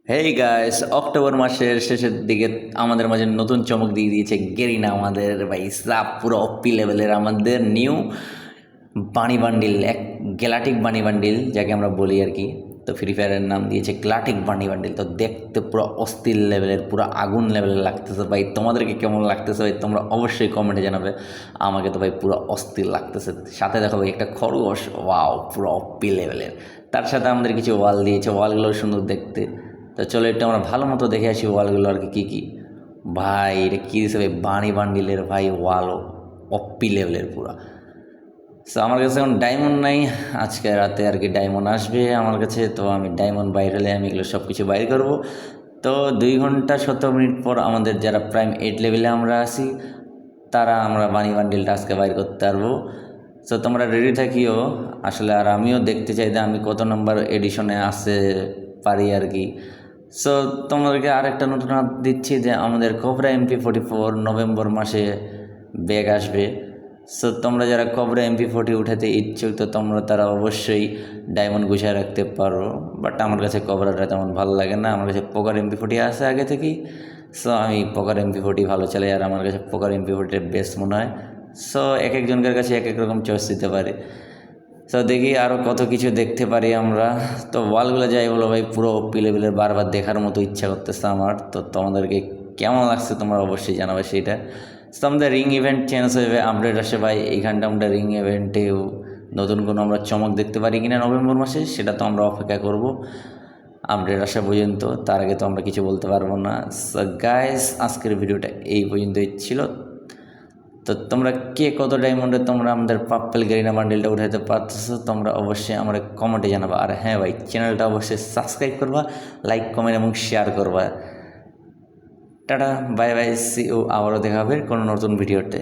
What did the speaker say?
Hey guys, October মাসের শেষের দিকে আমাদের মাঝে নতুন চমক দিয়ে দিয়েছে গেরিনা। আমাদের ভাই সাপ পুরো অপি লেভেলের আমাদের নিউ বানি বান্ডিল, এক গ্যালাটিক বানি বান্ডিল যাকে আমরা বলি আর কি। তো ফ্রি ফায়ারের নাম দিয়েছে গ্যালাটিক বানি বান্ডিল। তো দেখতে পুরো অস্থির লেভেলের, পুরো আগুন লেভেলের লাগতেছে ভাই। তোমাদেরকে কেমন লাগতেছে ভাই তোমরা অবশ্যই কমেন্টে জানাবে। আমাকে তো ভাই পুরো অস্থির লাগতেছে। সাথে দেখো ভাই একটা খরগোশ, ওয়াও পুরো অপি লেভেলের। তার সাথে আমাদের কিছু ওয়াল দিয়েছে, ওয়ালগুলো সুন্দর দেখতে। তো চলো একটু আমরা ভালো মতো দেখে আসি ওয়ালগুলো আর কি কী কী। ভাই এটা কী দিছে ভাই, বানি বান্ডিলের ভাই ওয়াল অপ্পি লেভেলের পুরা। সো আমার কাছে এখন ডায়মন্ড নাই, আজকে রাতে আর কি ডায়মন্ড আসবে আমার কাছে। তো আমি ডায়মন্ড বাইর হলে আমি এগুলো সব কিছু বাইর করবো। তো 2 ঘন্টা 17 মিনিট পর আমাদের যারা প্রাইম 8 লেভেলে আমরা আছি তারা আমরা বানি বান্ডিলটা আজকে বাইর করতে পারবো। সো তোমরা রেডি থাকিও আসলে। আর আমিও দেখতে চাই যে আমি কত নম্বর এডিশনে আসতে পারি আর কি। সো তোমাদেরকে আরেকটা নতুন দিচ্ছি যে আমাদের কোবরা MP44 নভেম্বর মাসে ব্যাগ আসবে। সো তোমরা যারা কোবরা MP40 উঠাতে ইচ্ছুক তো তোমরা তারা অবশ্যই ডায়মন্ড গুছিয়ে রাখতে পারো। বাট আমার কাছে কোবরাটা তেমন ভালো লাগে না, আমার কাছে পোকার MP40 আছে আগে থেকেই। সো আমি পোকার MP40 ভালো চালাই, আর আমার কাছে পোকার MP40 বেস্ট মনে হয়। সো এক একজনের কাছে এক এক রকম চয়েস দিতে পারে। সো দেখি আরও কত কিছু দেখতে পারি আমরা। তো ওয়ালগুলো যাই বলো ভাই পুরো ওপি লেভেলের, বারবার দেখার মতো ইচ্ছা করতেছে আমার। তো তোমাদেরকে কেমন লাগছে তোমরা অবশ্যই জানাবে সেইটা। তো আমাদের রিং ইভেন্ট চেঞ্জ হয়ে আপডেট আসে ভাই। এইখানটা আমরা রিং ইভেন্টেও নতুন কোনো আমরা চমক দেখতে পারি কিনা নভেম্বর মাসে, সেটা তো আমরা অপেক্ষা করব আপডেট আসা পর্যন্ত। তার আগে তো আমরা কিছু বলতে পারবো না। সো গাইস, আজকের ভিডিওটা এই পর্যন্তই ছিল। তো তোমরা কে কত ডায়মন্ডে তোমরা আমাদের পাপ্পেল গেরিনা বান্ডেলটা উঠাতে পারতেছো তোমরা অবশ্যই আমার কমেন্টে জানাবা। আর হ্যাঁ ভাই, চ্যানেলটা অবশ্যই সাবস্ক্রাইব করবা, লাইক কমেন্ট এবং শেয়ার করবা। Ta-ta, bye bye, see you. আবারও দেখা হবে কোনো নতুন ভিডিওতে।